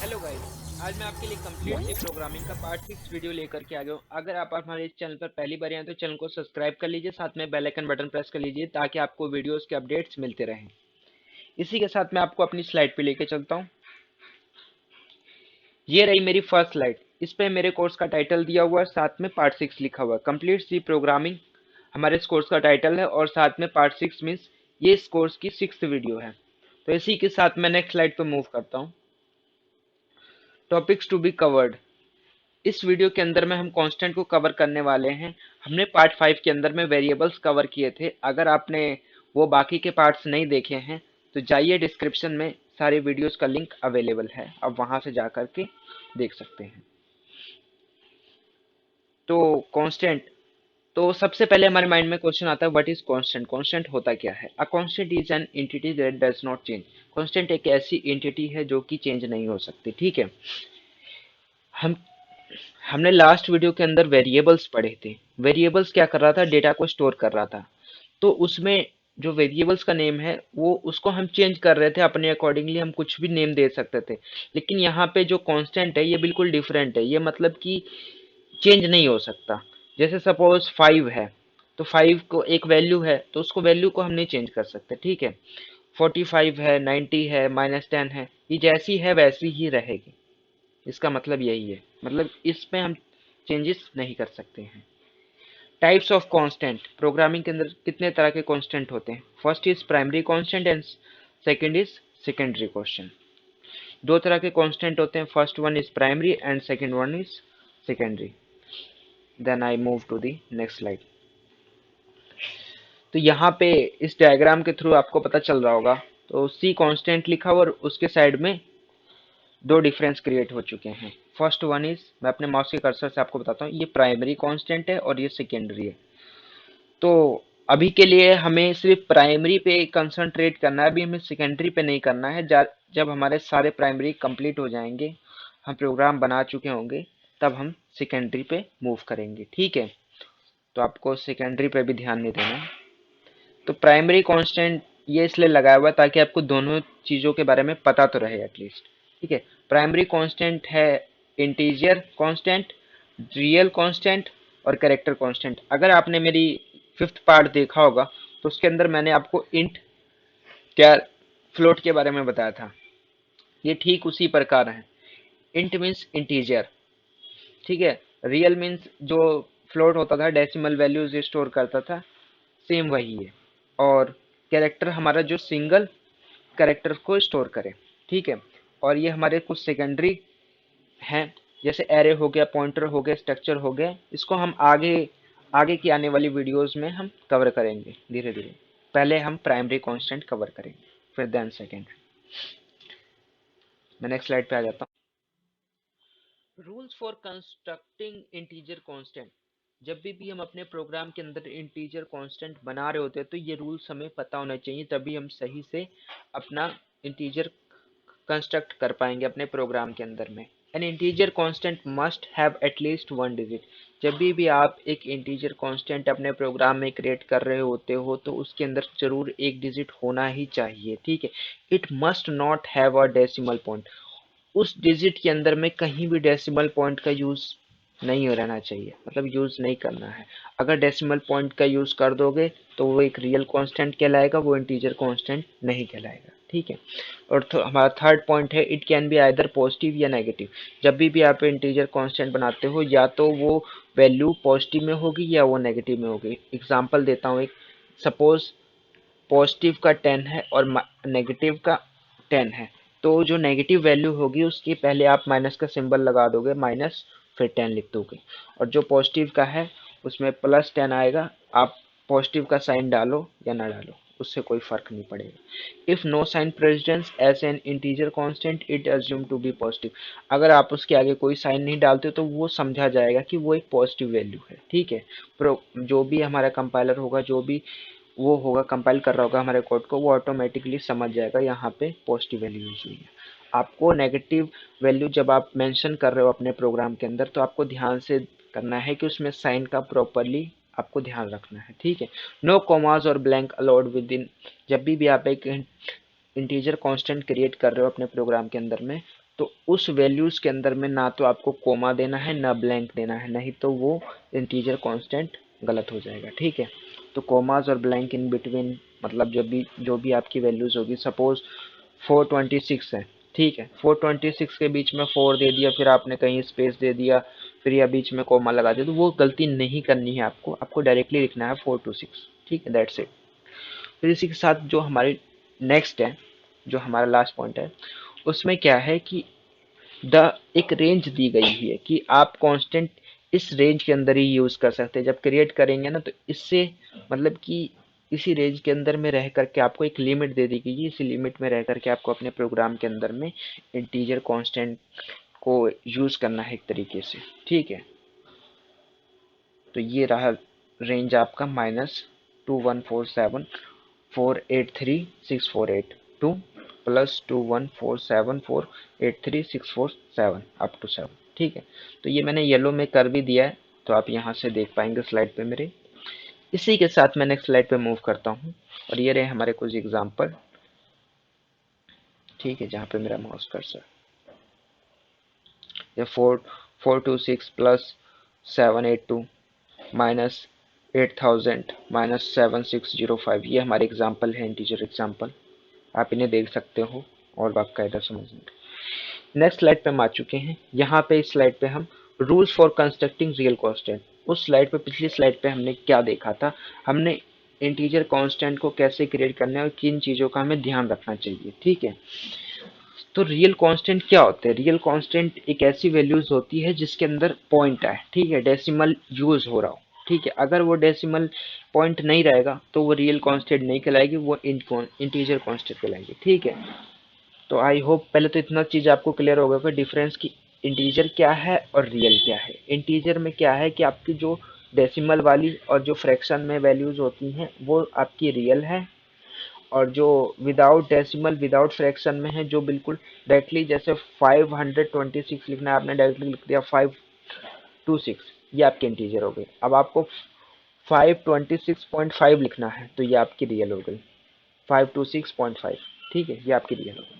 Hello guys. आज मैं आपके लिए कंप्लीट सी प्रोग्रामिंग का पार्ट 6 वीडियो लेकर के आ गया हूँ। अगर आप हमारे इस चैनल पर पहली बार हैं तो चैनल को सब्सक्राइब कर लीजिए, साथ में बेल आइकन बटन प्रेस कर लीजिए ताकि आपको वीडियोस के अपडेट्स मिलते रहें। इसी के साथ मैं आपको अपनी स्लाइड पे लेके चलता हूँ। ये रही मेरी फर्स्ट स्लाइड। इस पे मेरे कोर्स का टाइटल दिया हुआ है, साथ में पार्ट 6 लिखा हुआ है। कंप्लीट सी प्रोग्रामिंग हमारे इस कोर्स का टाइटल है और साथ में पार्ट 6 मीन्स ये इस कोर्स की 6th वीडियो है। तो इसी के साथ मैं नेक्स्ट स्लाइड पे मूव करता हूँ। Topics to be covered. इस वीडियो के अंदर में हम कांस्टेंट को कवर करने वाले हैं। हमने पार्ट 5 के अंदर में वेरिएबल्स कवर किए थे। अगर आपने वो बाकी के पार्ट्स नहीं देखे हैं तो जाइए, डिस्क्रिप्शन में सारे वीडियोस का लिंक अवेलेबल है, आप वहां से जा कर के देख सकते हैं। तो कांस्टेंट, तो सबसे पहले हमारे माइंड में क्वेश्चन आता है, व्हाट इज कांस्टेंट? कांस्टेंट होता क्या है? A constant is an entity that does not change. Constant एक ऐसी एंटिटी है जो कि चेंज नहीं हो सकती। ठीक है। हम हमने लास्ट वीडियो के अंदर वेरिएबल्स पढ़े थे। वेरिएबल्स क्या कर रहा था? डेटा को स्टोर कर रहा था। तो उसमें जो वेरिएबल्स का नेम है वो उसको हम चेंज कर रहे थे अपने अकॉर्डिंगली, हम कुछ भी नेम दे सकते थे। लेकिन यहाँ पे जो कांस्टेंट है ये बिल्कुल डिफरेंट है। ये मतलब कि चेंज नहीं हो सकता। जैसे सपोज 5 है, तो 5 को एक वैल्यू है तो उसको वैल्यू को हम नहीं चेंज कर सकते। ठीक है। 45 है, 90 है, -10 है, ये जैसी है वैसी ही रहेगी। इसका मतलब यही है, मतलब इसमें हम चेंजेस नहीं कर सकते हैं। Types of constant. प्रोग्रामिंग के अंदर कितने तरह के कांस्टेंट होते हैं? First is primary constant and second is secondary constant. दो तरह के कांस्टेंट होते हैं, first one is primary and second one is secondary. Then I move to the next slide. तो यहाँ पे इस डायग्राम के थ्रू आपको पता चल रहा होगा, तो सी कांस्टेंट लिखा हुआ और उसके साइड में दो डिफरेंस क्रिएट हो चुके हैं। फर्स्ट वन इज, मैं अपने माउस के कर्सर से आपको बताता हूँ, ये प्राइमरी कांस्टेंट है और ये सेकेंडरी है। तो अभी के लिए हमें सिर्फ प्राइमरी पे कंसंट्रेट करना है, अभी हमें सेकेंडरी पे नहीं करना है। जब हमारे सारे प्राइमरी कंप्लीट हो जाएंगे, हम प्रोग्राम बना चुके होंगे, तब हम सेकेंडरी पे मूव करेंगे। ठीक है। तो आपको सेकेंडरी पे भी ध्यान नहीं देना है। तो प्राइमरी कांस्टेंट ये इसलिए लगाया हुआ है ताकि आपको दोनों चीज़ों के बारे में पता तो रहे एटलीस्ट। ठीक है। प्राइमरी कांस्टेंट है इंटीजर कांस्टेंट, रियल कांस्टेंट और कैरेक्टर कांस्टेंट। अगर आपने मेरी 5th पार्ट देखा होगा तो उसके अंदर मैंने आपको इंट, क्या, फ्लोट के बारे में बताया था। ये ठीक उसी प्रकार है। इंट मीन्स इंटीजर, ठीक है। रियल मीन्स जो फ्लोट होता था, डेसिमल वैल्यूज स्टोर करता था, सेम वही है। और कैरेक्टर हमारा जो सिंगल कैरेक्टर को स्टोर करे। ठीक है। और ये हमारे कुछ सेकेंडरी हैं, जैसे एरे हो गया, पॉइंटर हो गया, स्ट्रक्चर हो गया। इसको हम आगे आगे की आने वाली वीडियोस में हम कवर करेंगे धीरे धीरे। पहले हम प्राइमरी कांस्टेंट कवर करेंगे, फिर देन सेकेंडरी। मैं नेक्स्ट स्लाइड पे आ जाता हूँ। Rules for constructing integer constant. जब भी हम अपने प्रोग्राम के अंदर इंटीजर कांस्टेंट बना रहे होते हैं तो ये रूल्स हमें पता होना चाहिए, तभी हम सही से अपना इंटीजर कंस्ट्रक्ट कर पाएंगे अपने प्रोग्राम के अंदर में। N integer constant must have at least one digit. जब भी आप एक इंटीजर कांस्टेंट अपने प्रोग्राम में क्रिएट कर रहे होते हो तो उसके अंदर जरूर एक डिजिट होना ही चाहिए। ठीक है। It must not have a decimal point. उस डिजिट के अंदर में कहीं भी डेसिमल पॉइंट का यूज नहीं रहना चाहिए, मतलब यूज नहीं करना है। अगर डेसिमल पॉइंट का यूज कर दोगे तो वो एक रियल कांस्टेंट कहलाएगा, वो इंटीजर कांस्टेंट नहीं कहलाएगा। ठीक है। और हमारा थर्ड पॉइंट है, it can be either positive या नेगेटिव। जब भी आप इंटीजर कांस्टेंट बनाते हो या तो वो वैल्यू पॉजिटिव में होगी या वो नेगेटिव में होगी। एग्जांपल देता हूँ एक, सपोज पॉजिटिव का 10 है और नेगेटिव का 10 है, तो जो नेगेटिव वैल्यू होगी उसके पहले आप माइनस का सिंबल लगा दोगे, माइनस, फिर 10 लिख दोगे। और जो पॉजिटिव का है उसमें +10 आएगा, आप पॉजिटिव का साइन डालो या ना डालो, उससे कोई फर्क नहीं पड़ेगा। If no sign precedes as an integer constant it assume to be positive. अगर आप उसके आगे कोई साइन नहीं डालते तो वो समझा जाएगा कि वो एक पॉजिटिव वैल्यू है। ठीक है। जो भी हमारा कंपाइलर होगा, जो भी वो होगा कंपाइल कर रहा होगा हमारे कोड को, वो ऑटोमेटिकली समझ जाएगा यहाँ पे पॉजिटिव वैल्यू यूज हुई है। आपको नेगेटिव वैल्यू जब आप मेंशन कर रहे हो अपने प्रोग्राम के अंदर तो आपको ध्यान से करना है कि उसमें साइन का प्रॉपरली आपको ध्यान रखना है। ठीक है। नो कॉमास और ब्लैंक अलाउड विद इन। जब भी आप एक इंटीजर कांस्टेंट क्रिएट कर रहे हो अपने प्रोग्राम के अंदर में तो उस वैल्यूज के अंदर में ना तो आपको कोमा देना है ना ब्लैंक देना है, नहीं तो वो इंटीजर कांस्टेंट गलत हो जाएगा। ठीक है, तो कोमास और ब्लैंक इन बिटवीन, मतलब जब भी जो भी आपकी वैल्यूज होगी, सपोज 426 है, ठीक है, 426 के बीच में 4 दे दिया, फिर आपने कहीं स्पेस दे दिया, फिर या बीच में कोमा लगा दिया, तो वो गलती नहीं करनी है आपको, आपको डायरेक्टली लिखना है 426। ठीक है, दैट्स इट। फिर इसी के साथ जो हमारी नेक्स्ट है, जो हमारा लास्ट पॉइंट है, उसमें क्या है कि द एक रेंज दी गई हुई है कि आप कांस्टेंट इस रेंज के अंदर ही यूज कर सकते हैं। जब क्रिएट करेंगे ना, तो इससे मतलब कि इसी रेंज के अंदर में रह करके आपको एक लिमिट दे दी गई है, इसी लिमिट में रह करके आपको अपने प्रोग्राम के अंदर में इंटीजर कांस्टेंट को यूज करना है एक तरीके से। ठीक है, तो ये रहा रेंज आपका -2147483648 टू +2147483647 अप टू 7। ठीक है, तो ये मैंने येलो में कर भी दिया है, तो आप यहाँ से देख पाएंगे स्लाइड पे मेरे। इसी के साथ मैं नेक्स्ट स्लाइड पे मूव करता हूँ, और ये रहे हमारे कुछ एग्जांपल। ठीक है, जहाँ पे मेरा माउस कर्सर, ये 426 +782 -8000 -7605, ये हमारे एग्जाम्पल है, इंटीजर एग्जाम्पल। आप इन्हें देख सकते हो और बाकायदा समझेंगे। नेक्स्ट स्लाइड पे हम आ चुके हैं। यहाँ पे इस स्लाइड पे हम rules for constructing real constant, उस स्लाइड पे, पिछली स्लाइड पे हमने क्या देखा था, हमने इंटीजर कांस्टेंट को कैसे क्रिएट करना है और किन चीज़ों का हमें ध्यान रखना चाहिए। ठीक है, तो रियल कांस्टेंट क्या होते हैं? रियल कांस्टेंट एक ऐसी वैल्यूज होती है जिसके अंदर पॉइंट है, ठीक है, डेसिमल यूज हो रहा हो। ठीक है, अगर वो डेसिमल पॉइंट नहीं रहेगा तो वो रियल कांस्टेंट नहीं कहलाएगी, वो इंटीजर कांस्टेंट कहलाएगी। ठीक है, तो आई होप पहले तो इतना चीज आपको क्लियर होगा कि डिफरेंस की इंटीजर क्या है और रियल क्या है। इंटीजर में क्या है कि आपकी जो डेसिमल वाली और जो फ्रैक्शन में वैल्यूज होती हैं वो आपकी रियल है, और जो विदाउट डेसिमल विदाउट फ्रैक्शन में है, जो बिल्कुल डायरेक्टली, जैसे 526 लिखना है, आपने डायरेक्टली लिख दिया 526, ये आपकी इंटीजर हो गई। अब आपको 526.5 लिखना है, तो ये आपकी रियल हो गई 526.5। ठीक है, ये आपकी रियल हो गई।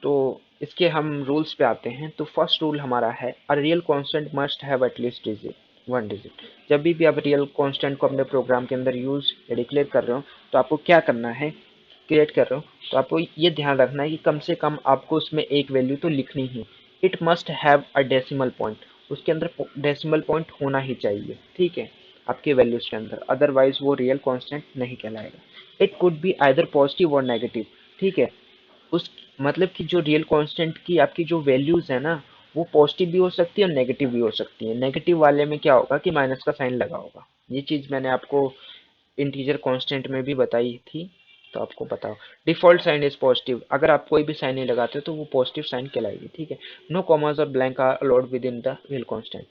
तो इसके हम रूल्स पे आते हैं। तो फर्स्ट रूल हमारा है, a real constant must have at least digit, 1 digit. जब भी आप रियल कांस्टेंट को अपने प्रोग्राम के अंदर यूज या डिक्लेयर कर रहे हो, तो आपको क्या करना है, क्रिएट कर रहे हो, तो आपको ये ध्यान रखना है कि कम से कम आपको उसमें एक वैल्यू तो लिखनी ही। It must have a decimal point, उसके अंदर डेसिमल पॉइंट होना ही चाहिए। ठीक है, आपके वैल्यूज के अंदर, अदरवाइज वो रियल कांस्टेंट नहीं कहलाएगा। It could be either positive और नेगेटिव। ठीक है, उस मतलब कि जो रियल कांस्टेंट की आपकी जो वैल्यूज है ना, वो पॉजिटिव भी हो सकती है और नेगेटिव भी हो सकती है। नेगेटिव वाले में क्या होगा कि माइनस का साइन लगा होगा। ये चीज मैंने आपको इंटीजर कांस्टेंट में भी बताई थी, तो आपको बताओ। डिफॉल्ट साइन इज पॉजिटिव, अगर आप कोई भी साइन नहीं लगाते तो वो पॉजिटिव साइन कहलाएगी। ठीक है, नो कॉमर्स और blank are allowed within the real constant.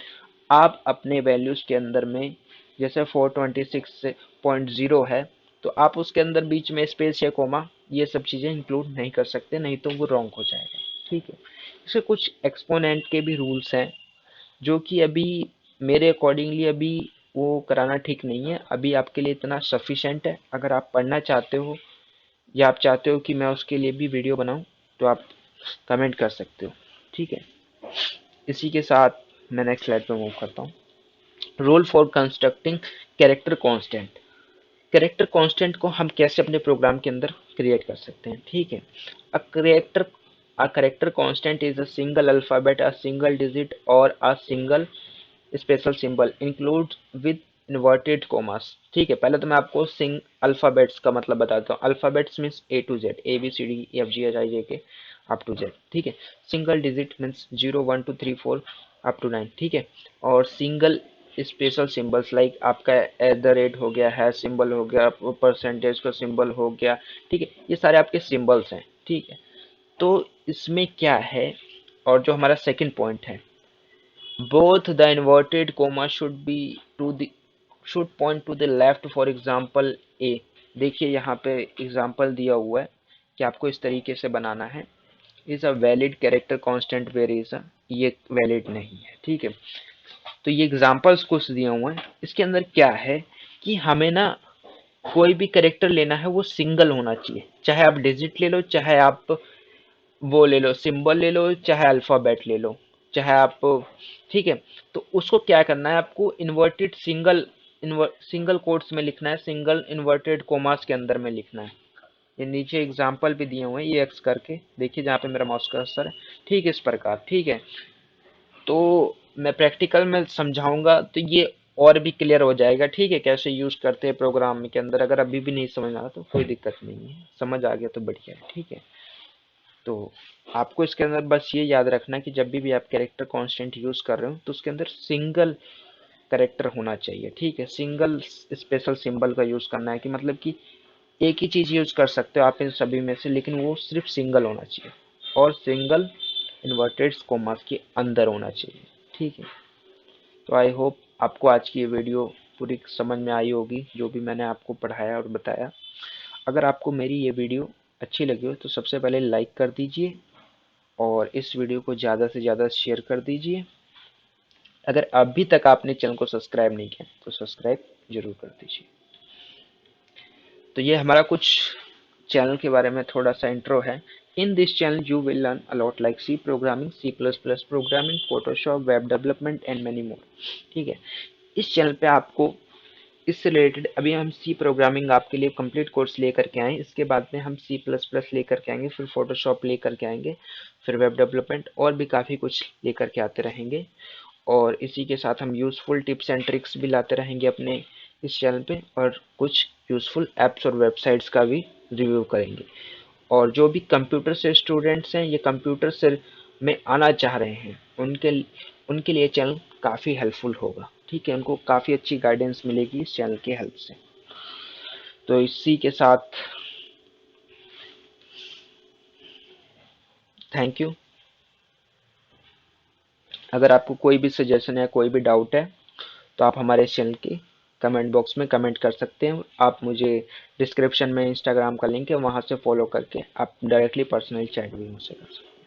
आप अपने वैल्यूज के अंदर में, जैसे 426.0 है, तो आप उसके अंदर बीच में स्पेस या कोमा ये सब चीजें इंक्लूड नहीं कर सकते, नहीं तो वो रॉन्ग हो जाएगा। ठीक है, इसके कुछ एक्सपोनेंट के भी रूल्स हैं, जो कि अभी मेरे अकॉर्डिंगली अभी वो कराना ठीक नहीं है। अभी आपके लिए इतना सफिशेंट है। अगर आप पढ़ना चाहते हो या आप चाहते हो कि मैं उसके लिए भी वीडियो बनाऊं, तो आप कमेंट कर सकते हो। ठीक है, इसी के साथ मैं नेक्स्ट स्लाइड पे मूव करता हूँ। Rule for constructing character constant. Character constant को हम कैसे अपने प्रोग्राम के अंदर क्रिएट कर सकते हैं? ठीक है, a character constant is a single alphabet, a single digit और a single special symbol include with inverted commas. ठीक है, पहले तो मैं आपको सिंग अल्फाबेट्स का मतलब बताता हूँ। Alphabets means A to Z, ABCDEFGHIJK up to Z. ठीक है, single digit means 0 1 2 3 4 up to 9। ठीक है, और सिंगल स्पेशल सिंबल्स लाइक आपका @ हो गया, है सिंबल हो गया, परसेंटेज का सिंबल हो गया। ठीक है, ये सारे आपके सिंबल्स हैं। ठीक है, तो इसमें क्या है, और जो हमारा सेकंड पॉइंट है, both the inverted comma should point to the left, for example a। देखिए यहाँ पे एग्जाम्पल दिया हुआ है कि आपको इस तरीके से बनाना है। Is a valid character constant where is a, ये वैलिड नहीं है। ठीक है, तो ये एग्जाम्पल्स कुछ दिए हुए हैं। इसके अंदर क्या है कि हमें ना कोई भी कैरेक्टर लेना है वो सिंगल होना चाहिए, चाहे आप डिजिट ले लो, चाहे आप वो ले लो, सिंबल ले लो, चाहे अल्फाबेट ले लो, चाहे आप, ठीक है। तो उसको क्या करना है, आपको इन्वर्टेड सिंगल कोट्स में लिखना है, सिंगल इन्वर्टेड कोमास के अंदर में लिखना है। ये नीचे एग्जाम्पल भी दिए हुए हैं, ये एक्स करके देखिए जहाँ पे मेरा माउस कर्सर है, ठीक है, इस प्रकार, ठीक है। तो मैं प्रैक्टिकल में समझाऊंगा तो ये और भी क्लियर हो जाएगा, ठीक है, कैसे यूज करते हैं प्रोग्राम के अंदर। अगर अभी भी नहीं समझ आ रहा तो कोई दिक्कत नहीं है, समझ आ गया तो बढ़िया है, ठीक है। तो आपको इसके अंदर बस ये याद रखना कि जब भी आप कैरेक्टर कांस्टेंट यूज कर रहे हो तो उसके अंदर सिंगल कैरेक्टर होना चाहिए, ठीक है। सिंगल स्पेशल सिंबल का यूज करना है, कि मतलब कि एक ही चीज यूज कर सकते हो आप इन सभी में से, लेकिन वो सिर्फ सिंगल होना चाहिए और सिंगल इन्वर्टेड कोमास के अंदर होना चाहिए, ठीक है। तो आई होप आपको आज की ये वीडियो पूरी समझ में आई होगी, जो भी मैंने आपको पढ़ाया और बताया। अगर आपको मेरी ये वीडियो अच्छी लगी हो तो सबसे पहले लाइक कर दीजिए और इस वीडियो को ज़्यादा से ज़्यादा शेयर कर दीजिए। अगर अभी तक आपने चैनल को सब्सक्राइब नहीं किया तो सब्सक्राइब जरूर कर दीजिए। तो ये हमारा कुछ चैनल के बारे में थोड़ा सा इंट्रो है। In this channel you will learn a lot like C programming, C plus plus programming, Photoshop, web development and many more, ठीक है। इस चैनल पे आपको इससे रिलेटेड, अभी हम सी प्रोग्रामिंग आपके लिए कंप्लीट कोर्स लेकर के आए, इसके बाद में हम सी प्लस प्लस लेकर के आएंगे, फिर फोटोशॉप लेकर के आएंगे, फिर वेब डेवलपमेंट और भी काफ़ी कुछ लेकर के आते रहेंगे। और इसी के साथ हम यूज़फुल टिप्स एंड ट्रिक्स भी लाते रहेंगे अपने इस चैनल पे, और कुछ यूज़फुल ऐप्स और वेबसाइट्स का भी रिव्यू करेंगे। और जो भी कंप्यूटर से स्टूडेंट्स हैं, ये कंप्यूटर से में आना चाह रहे हैं, उनके लिए चैनल काफ़ी हेल्पफुल होगा, ठीक है। उनको काफ़ी अच्छी गाइडेंस मिलेगी इस चैनल की हेल्प से। तो इसी के साथ थैंक यू। अगर आपको कोई भी सजेशन है, कोई भी डाउट है, तो आप हमारे चैनल के कमेंट बॉक्स में कमेंट कर सकते हैं। आप मुझे डिस्क्रिप्शन में इंस्टाग्राम का लिंक है, वहाँ से फॉलो करके आप डायरेक्टली पर्सनल चैट भी मुझसे कर सकते हैं।